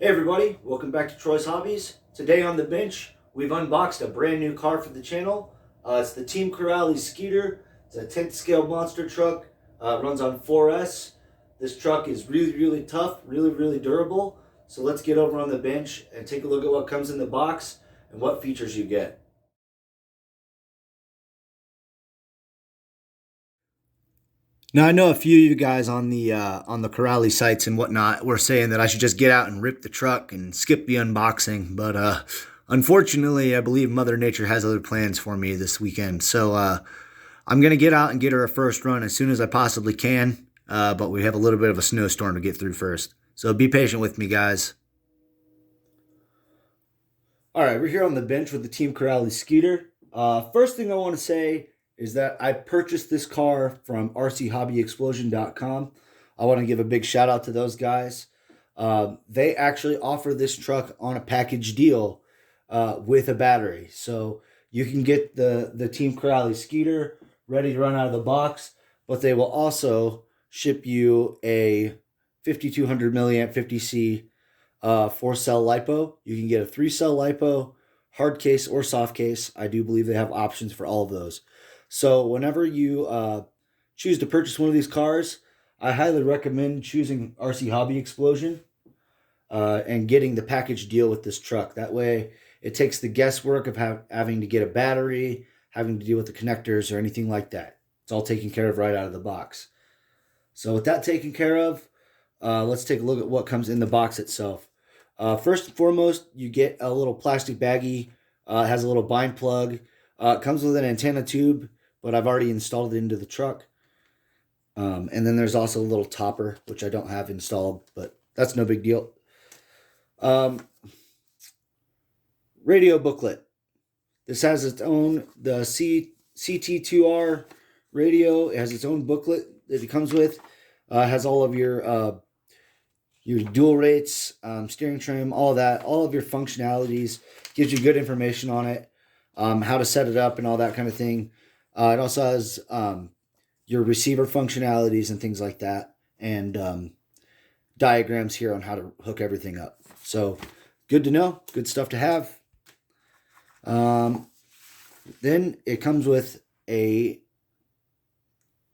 Hey everybody, welcome back to Troy's Hobbies. Today on the bench, we've unboxed a brand new car for the channel. It's the Team Corrales Sketer. It's a 10th scale monster truck. Runs on 4S. This truck is really tough, really durable. So let's get over on the bench and take a look at what comes in the box and what features you get. Now I know a few of you guys on the Corrales sites and whatnot were saying that I should just get out and rip the truck and skip the unboxing, but unfortunately, I believe Mother Nature has other plans for me this weekend. So I'm gonna get out and get her a first run as soon as I possibly can. But we have a little bit of a snowstorm to get through first, so be patient with me, guys. All right, we're here on the bench with the Team Corrales Sketer. First thing I want to say is that I purchased this car from rchobbyexplosion.com. I want to give a big shout out to those guys. They actually offer this truck on a package deal with a battery. So you can get the Team Corrales Sketer ready to run out of the box, but they will also ship you a 5200 milliamp 50C 4-cell LiPo. You can get a 3-cell LiPo, hard case or soft case. I do believe they have options for all of those. So whenever you choose to purchase one of these cars, I highly recommend choosing RC Hobby Explosion and getting the package deal with this truck. That way it takes the guesswork of having to get a battery, having to deal with the connectors or anything like that. It's all taken care of right out of the box. So with that taken care of, let's take a look at what comes in the box itself. First and foremost, you get a little plastic baggie. It has a little bind plug. It comes with an antenna tube, but I've already installed it into the truck. And then there's also a little topper, which I don't have installed, but that's no big deal. Radio booklet. This has its own, the CT2R radio. It has its own booklet that it comes with. It has all of your dual rates, steering trim, all of that, all of your functionalities. Gives you good information on it, how to set it up and all that kind of thing. It also has your receiver functionalities and things like that, and diagrams here on how to hook everything up. So good to know, good stuff to have. Then it comes with a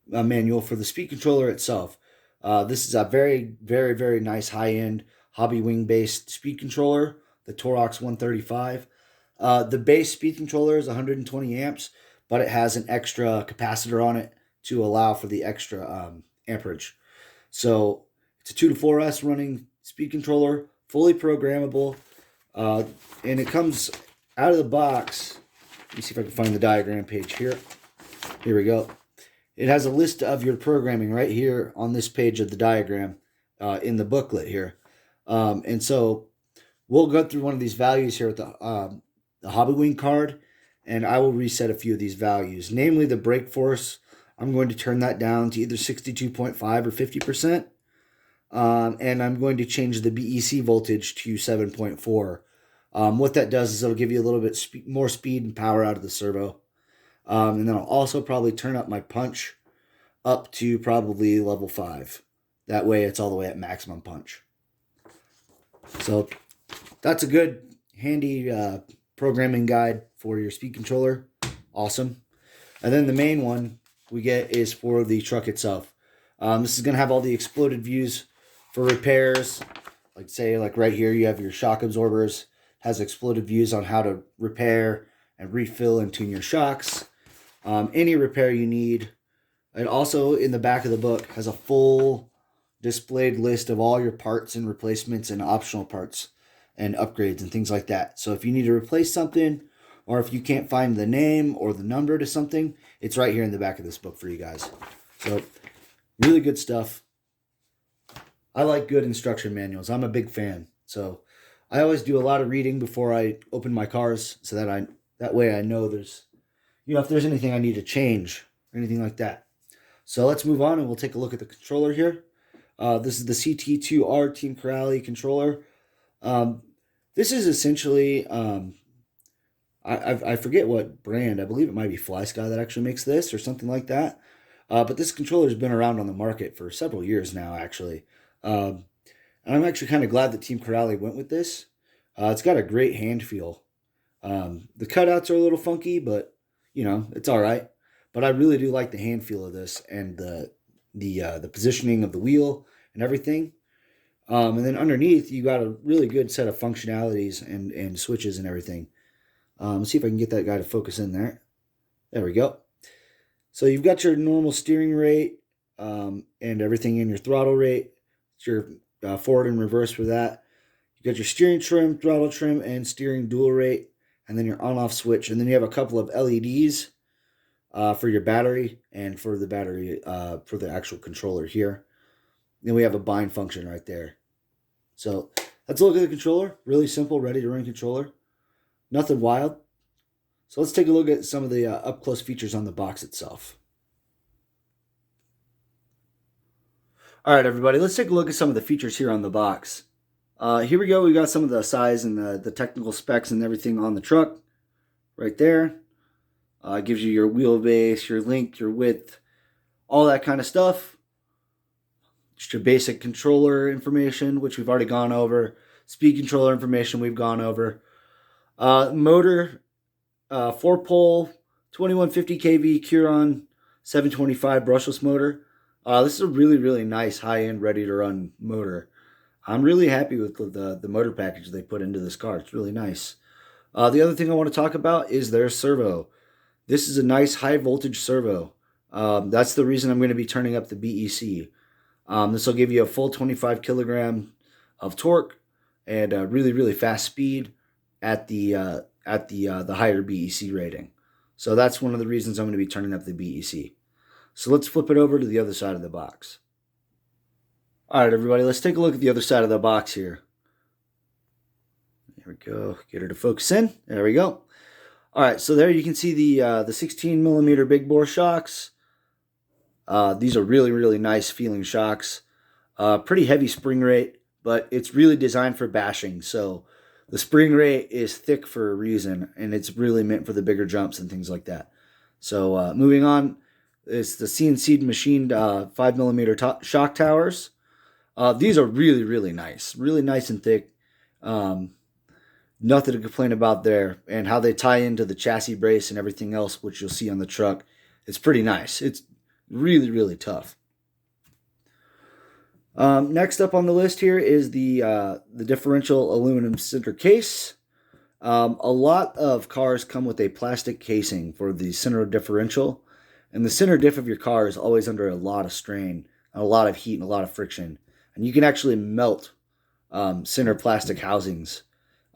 manual for the speed controller itself. This is a very nice high-end hobby wing based speed controller, the Torox 135. The base speed controller is 120 amps, but it has an extra capacitor on it to allow for the extra amperage. So it's a 2 to 4S running speed controller, fully programmable, and it comes out of the box. Let me see if I can find the diagram page here. Here we go. It has a list of your programming right here on this page of the diagram in the booklet here. And so we'll go through one of these values here with the Hobby Wing card, and I will reset a few of these values. Namely, the brake force, I'm going to turn that down to either 62.5 or 50%. And I'm going to change the BEC voltage to 7.4. What that does is it'll give you a little bit more speed and power out of the servo. And then I'll also probably turn up my punch up to probably level 5. That way it's all the way at maximum punch. So that's a good handy programming guide for your speed controller. Awesome. And then the main one we get is for the truck itself. This is going to have all the exploded views for repairs. Like right here you have your shock absorbers. Has exploded views on how to repair and refill and tune your shocks. Any repair you need. And also in the back of the book has a full displayed list of all your parts and replacements and optional parts and upgrades and things like that. So if you need to replace something, or if you can't find the name or the number to something, it's right here in the back of this book for you guys. So really good stuff. I like good instruction manuals. I'm a big fan. So I always do a lot of reading before I open my cars, so that way I know there's, if there's anything I need to change or anything like that. So let's move on and we'll take a look at the controller here. This is the CT2R Team Corrales controller. This is essentially, I forget what brand. I believe it might be FlySky that actually makes this or something like that. But this controller has been around on the market for several years now, actually. And I'm actually kind of glad that Team Corrali went with this. It's got a great hand feel. The cutouts are a little funky, but it's all right. But I really do like the hand feel of this and the positioning of the wheel and everything. And then underneath, you got a really good set of functionalities and switches and everything. Let's see if I can get that guy to focus in there. There we go. So you've got your normal steering rate and everything in your throttle rate. It's your forward and reverse for that. You got your steering trim, throttle trim, and steering dual rate, and then your on-off switch. And then you have a couple of LEDs for your battery and for the battery for the actual controller here. Then we have a bind function right there. So let's look at the controller. Really simple, ready to run controller. Nothing wild. So let's take a look at some of the up-close features on the box itself. All right, everybody, let's take a look at some of the features here on the box. Here we go. We got some of the size and the technical specs and everything on the truck right there. It gives you your wheelbase, your length, your width, all that kind of stuff. Just your basic controller information, which we've already gone over. Speed controller information we've gone over. Motor, 4-pole, 2150 kV Curon 725 brushless motor. This is a really, really nice high-end, ready-to-run motor. I'm really happy with the motor package they put into this car. It's really nice. The other thing I want to talk about is their servo. This is a nice high-voltage servo. That's the reason I'm going to be turning up the BEC. This will give you a full 25 kilogram of torque and a really, really fast speed at the higher BEC rating. So that's one of the reasons I'm going to be turning up the BEC. So let's flip it over to the other side of the box. All right, everybody, let's take a look at the other side of the box here. There we go. Get her to focus in. There we go. All right, so there you can see the 16 millimeter big bore shocks. These are really, really nice feeling shocks. Pretty heavy spring rate, but it's really designed for bashing. So the spring rate is thick for a reason, and it's really meant for the bigger jumps and things like that. So moving on, it's the CNC machined 5 millimeter shock towers. These are really, really nice and thick. Nothing to complain about there. And how they tie into the chassis brace and everything else, which you'll see on the truck, it's pretty nice. It's really, really tough. Next up on the list here is the differential aluminum center case. A lot of cars come with a plastic casing for the center differential, and the center diff of your car is always under a lot of strain, a lot of heat, and a lot of friction, and you can actually melt center plastic housings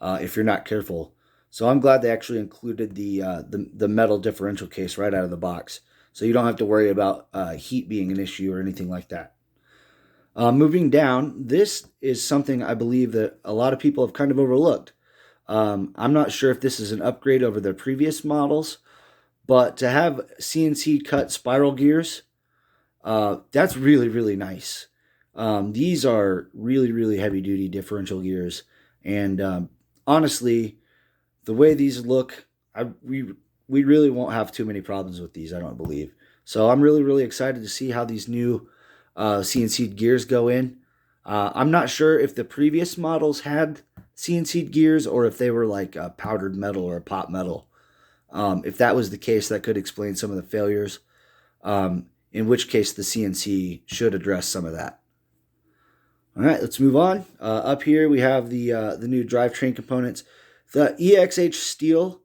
if you're not careful. So I'm glad they actually included the metal differential case right out of the box, so you don't have to worry about heat being an issue or anything like that. Moving down, this is something I believe that a lot of people have kind of overlooked. I'm not sure if this is an upgrade over their previous models, but to have CNC cut spiral gears, that's really, really nice. These are really, really heavy duty differential gears, and honestly, the way these look, we really won't have too many problems with these, I don't believe. So I'm really, really excited to see how these new CNC gears go in. I'm not sure if the previous models had CNC gears or if they were like a powdered metal or a pot metal. If that was the case, that could explain some of the failures, in which case the CNC should address some of that. All right, let's move on. Up here we have the new drivetrain components. The EXH steel,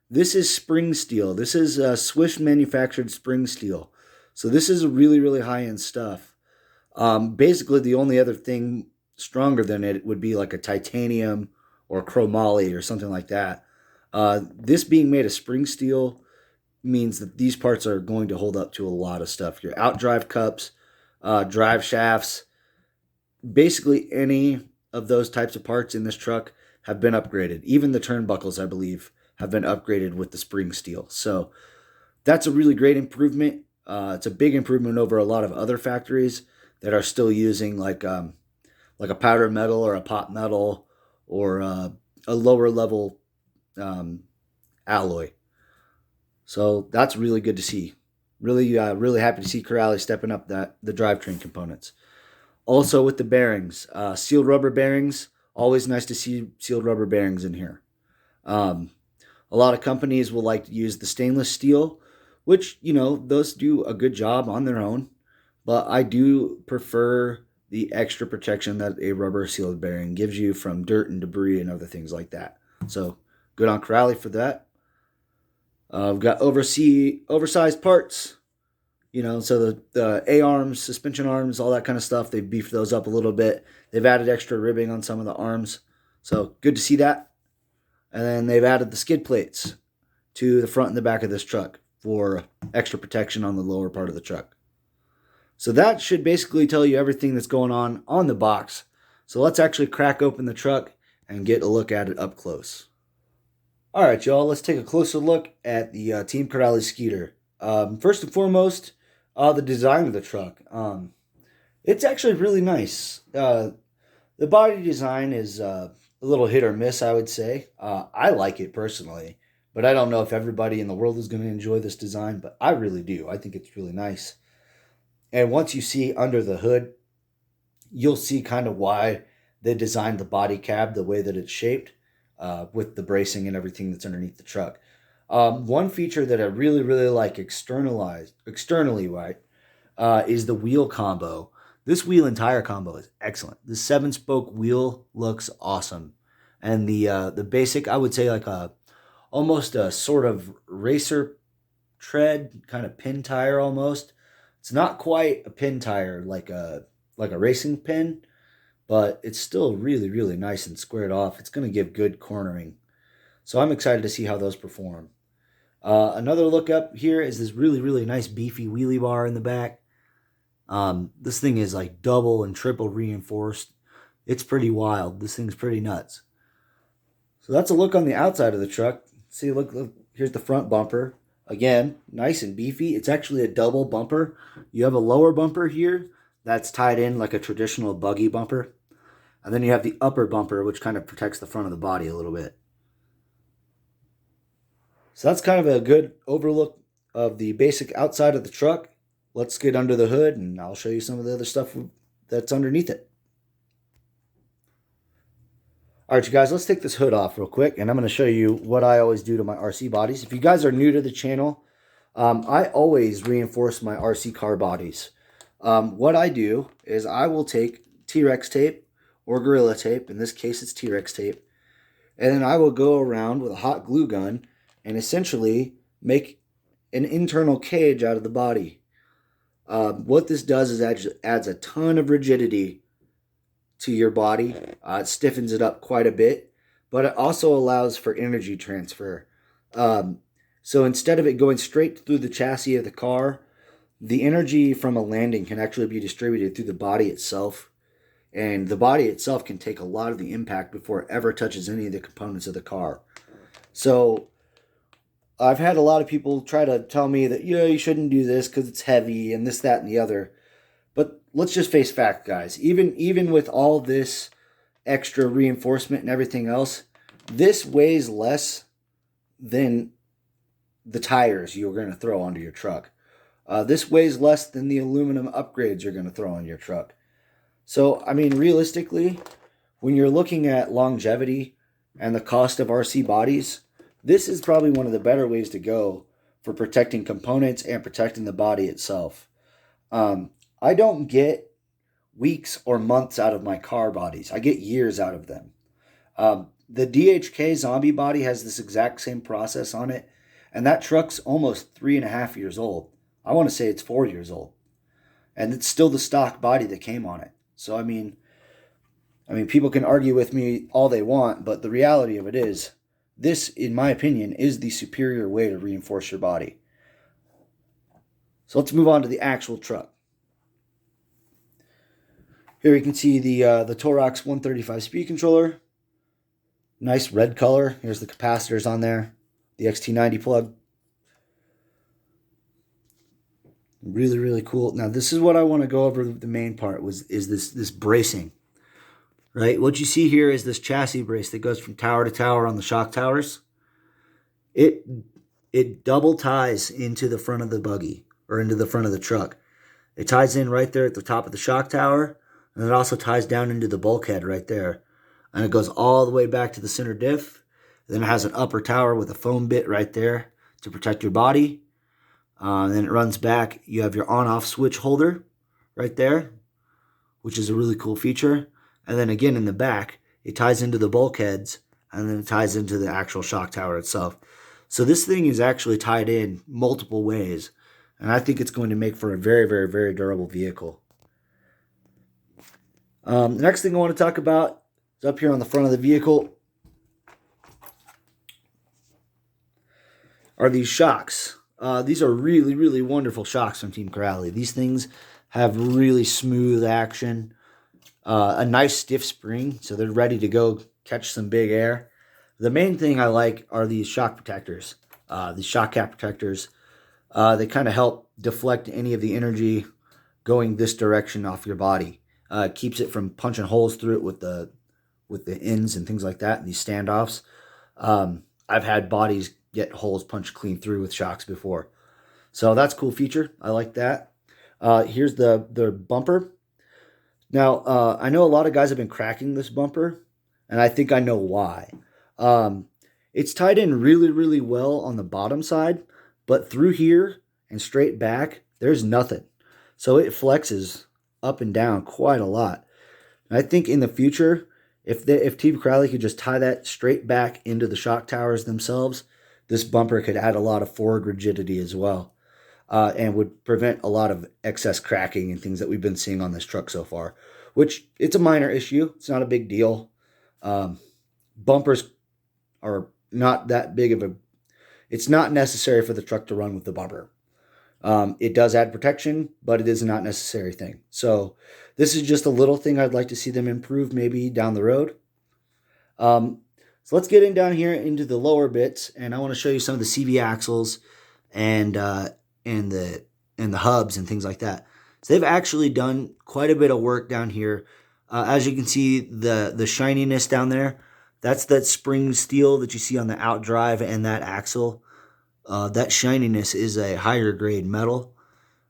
this is spring steel. This is Swift manufactured spring steel. So this is really, really high-end stuff. Basically, the only other thing stronger than it would be like a titanium or chromoly or something like that. This being made of spring steel means that these parts are going to hold up to a lot of stuff. Your outdrive cups, drive shafts, basically any of those types of parts in this truck have been upgraded. Even the turnbuckles, I believe, have been upgraded with the spring steel. So that's a really great improvement. It's a big improvement over a lot of other factories that are still using like a powder metal or a pot metal or a lower level alloy. So that's really good to see. Really happy to see Corrali stepping up the drivetrain components. Also with the bearings, sealed rubber bearings. Always nice to see sealed rubber bearings in here. Um, a lot of companies will like to use the stainless steel, which, those do a good job on their own. But I do prefer the extra protection that a rubber sealed bearing gives you from dirt and debris and other things like that. So good on Corrali for that. We've got oversized parts, so the A arms, suspension arms, all that kind of stuff. They've beefed those up a little bit. They've added extra ribbing on some of the arms. So good to see that. And then they've added the skid plates to the front and the back of this truck for extra protection on the lower part of the truck. So that should basically tell you everything that's going on the box. So let's actually crack open the truck and get a look at it up close. All right, y'all, let's take a closer look at the Team Corrali Sketer. First and foremost, the design of the truck. It's actually really nice. The body design is a little hit or miss, I would say. I like it personally, but I don't know if everybody in the world is going to enjoy this design, but I really do. I think it's really nice. And once you see under the hood, you'll see kind of why they designed the body cab the way that it's shaped, with the bracing and everything that's underneath the truck. One feature that I really, really like externally, right, is the wheel combo. This wheel and tire combo is excellent. The 7-spoke wheel looks awesome, and the basic, I would say, like almost a sort of racer tread kind of pin tire almost. It's not quite a pin tire like a racing pin, but it's still really, really nice and squared off. It's going to give good cornering. So I'm excited to see how those perform. Another look up here is this really, really nice beefy wheelie bar in the back. This thing is like double and triple reinforced. It's pretty wild. This thing's pretty nuts. So that's a look on the outside of the truck. See, look, here's the front bumper. Again, nice and beefy. It's actually a double bumper. You have a lower bumper here that's tied in like a traditional buggy bumper. And then you have the upper bumper, which kind of protects the front of the body a little bit. So that's kind of a good overlook of the basic outside of the truck. Let's get under the hood and I'll show you some of the other stuff that's underneath it. All right, you guys, let's take this hood off real quick, and I'm going to show you what I always do to my RC bodies. If you guys are new to the channel, I always reinforce my RC car bodies. What I do is I will take T-Rex tape or Gorilla tape. In this case, it's T-Rex tape. And then I will go around with a hot glue gun and essentially make an internal cage out of the body. What this does is adds a ton of rigidity to your body. It stiffens it up quite a bit, but it also allows for energy transfer. So instead of it going straight through the chassis of the car, the energy from a landing can actually be distributed through the body itself. And the body itself can take a lot of the impact before it ever touches any of the components of the car. So I've had a lot of people try to tell me that, you shouldn't do this because it's heavy and this, that, and the other. But let's just face fact, guys. Even with all this extra reinforcement and everything else, this weighs less than the tires you're going to throw onto your truck. This weighs less than the aluminum upgrades you're going to throw on your truck. So, I mean, realistically, when you're looking at longevity and the cost of RC bodies, this is probably one of the better ways to go for protecting components and protecting the body itself. I don't get weeks or months out of my car bodies. I get years out of them. The DHK Zombie body has this exact same process on it, and that truck's almost 3.5 years old. I want to say it's 4 years old, and it's still the stock body that came on it. So I mean, people can argue with me all they want, but the reality of it is, this, in my opinion, is the superior way to reinforce your body. So let's move on to the actual truck. Here you can see the Torox 135 speed controller. Nice red color. Here's the capacitors on there. The XT90 plug. Really, really cool. Now, this is what I want to go over. The main part is this bracing. Right? What you see here is this chassis brace that goes from tower to tower on the shock towers. It double ties into the front of the buggy or into the front of the truck. It ties in right there at the top of the shock tower. And it also ties down into the bulkhead right there. And it goes all the way back to the center diff. Then it has an upper tower with a foam bit right there to protect your body. Then it runs back. You have your on-off switch holder right there, which is a really cool feature. And then again in the back, it ties into the bulkheads, and then it ties into the actual shock tower itself. So this thing is actually tied in multiple ways, and I think it's going to make for a very, very, very durable vehicle. The next thing I want to talk about is up here on the front of the vehicle are these shocks. These are really, really wonderful shocks from Team Corrali. These things have really smooth action, a nice stiff spring, so they're ready to go catch some big air. The main thing I like are these shock protectors, these shock cap protectors. They kind of help deflect any of the energy going this direction off your body. It keeps it from punching holes through it with the ends and things like that, and these standoffs. I've had bodies get holes punched clean through with shocks before. So that's a cool feature. I like that. Here's the bumper. Now, I know a lot of guys have been cracking this bumper, and I think I know why. It's tied in really, really well on the bottom side, but through here and straight back, there's nothing. So it flexes up and down quite a lot. And I think in the future, if Team Corrali could just tie that straight back into the shock towers themselves, this bumper could add a lot of forward rigidity as well, and would prevent a lot of excess cracking and things that we've been seeing on this truck so far, which it's a minor issue. It's not a big deal. Bumpers are not that big of a... It's not necessary for the truck to run with the bumper. It does add protection, but it is not a necessary thing. So this is just a little thing I'd like to see them improve maybe down the road. So let's get in down here into the lower bits, and I want to show you some of the CV axles and the hubs and things like that. So they've actually done quite a bit of work down here. As you can see, the shininess down there, that's that spring steel that you see on the outdrive and that axle. That shininess is a higher grade metal.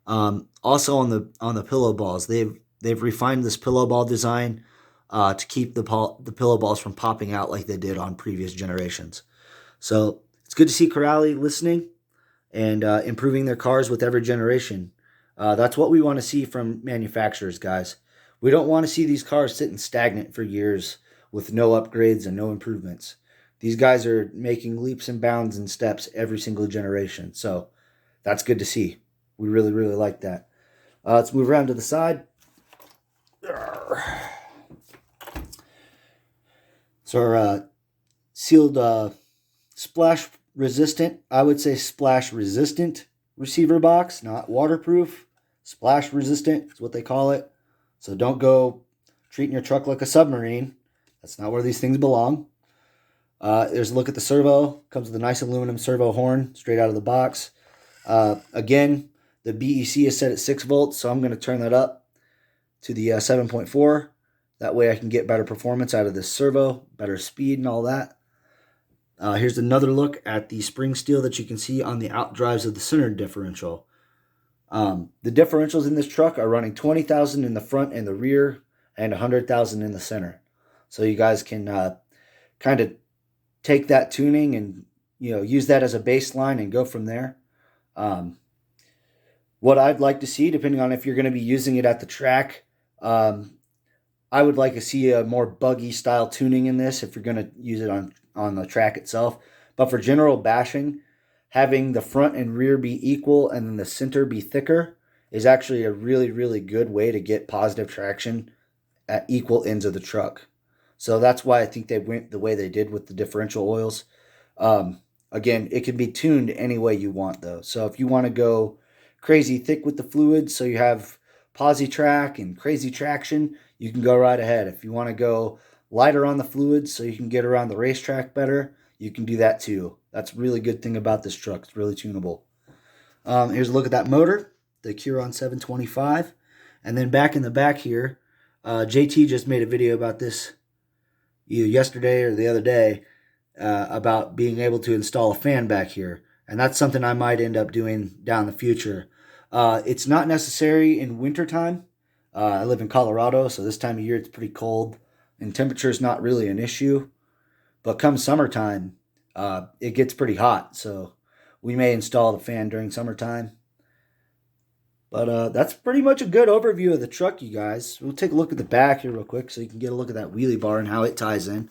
Also on the pillow balls, they've refined this pillow ball design to keep the pillow balls from popping out like they did on previous generations. So it's good to see Corrali listening and improving their cars with every generation. That's what we want to see from manufacturers, guys. We don't want to see these cars sitting stagnant for years with no upgrades and no improvements. These guys are making leaps and bounds and steps every single generation. So that's good to see. We really, really like that. Let's move around to the side. So our sealed splash resistant, I would say splash resistant receiver box, not waterproof. Splash resistant is what they call it. So don't go treating your truck like a submarine. That's not where these things belong. There's a look at the servo. Comes with a nice aluminum servo horn straight out of the box. Again, the BEC is set at 6 volts, so I'm going to turn that up to the 7.4. That way I can get better performance out of this servo, better speed and all that. Here's another look at the spring steel that you can see on the outdrives of the center differential. The differentials in this truck are running 20,000 in the front and the rear and 100,000 in the center. So you guys can kind of take that tuning and use that as a baseline and go from there. What I'd like to see, depending on if you're going to be using it at the track, I would like to see a more buggy style tuning in this if you're going to use it on the track itself. But for general bashing, having the front and rear be equal and then the center be thicker is actually a really, really good way to get positive traction at equal ends of the truck. So that's why I think they went the way they did with the differential oils. Again, it can be tuned any way you want, though. So if you want to go crazy thick with the fluids so you have posi track and crazy traction, you can go right ahead. If you want to go lighter on the fluids so you can get around the racetrack better, you can do that too. That's a really good thing about this truck. It's really tunable. Here's a look at that motor, the Curon 725. And then back in the back here, JT just made a video about this either yesterday or the other day about being able to install a fan back here. And that's something I might end up doing down the future. It's not necessary in wintertime. I live in Colorado, so this time of year it's pretty cold, and temperature is not really an issue. But come summertime, it gets pretty hot, so we may install the fan during summertime. But that's pretty much a good overview of the truck, you guys. We'll take a look at the back here real quick so you can get a look at that wheelie bar and how it ties in.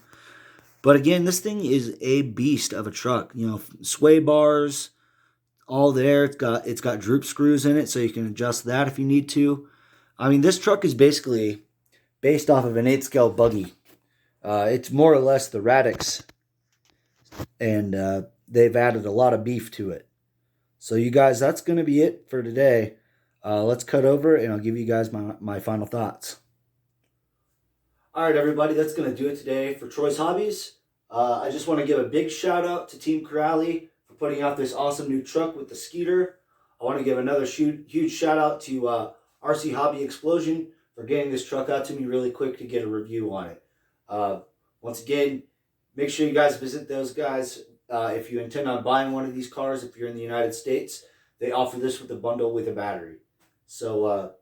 But again, this thing is a beast of a truck. You know, sway bars, all there. It's got droop screws in it, so you can adjust that if you need to. I mean, this truck is basically based off of an 8-scale buggy. It's more or less the Radix, and they've added a lot of beef to it. So you guys, that's going to be it for today. Let's cut over, and I'll give you guys my final thoughts. All right, everybody, that's going to do it today for Troy's Hobbies. I just want to give a big shout out to Team Corrali for putting out this awesome new truck with the Sketer. I want to give another huge shout out to RC Hobby Explosion for getting this truck out to me really quick to get a review on it. Once again, make sure you guys visit those guys if you intend on buying one of these cars. If you're in the United States, they offer this with a bundle with a battery. So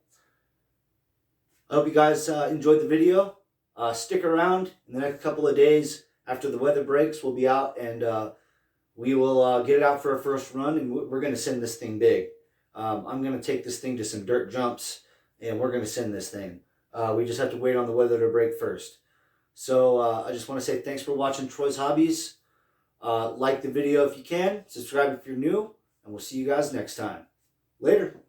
I hope you guys enjoyed the video. Stick around in the next couple of days after the weather breaks. We'll be out and we will get it out for a first run, and we're going to send this thing big. I'm going to take this thing to some dirt jumps, and we're going to send this thing. We just have to wait on the weather to break first. So I just want to say thanks for watching Troy's Hobbies. Like the video if you can. Subscribe if you're new. And we'll see you guys next time. Later.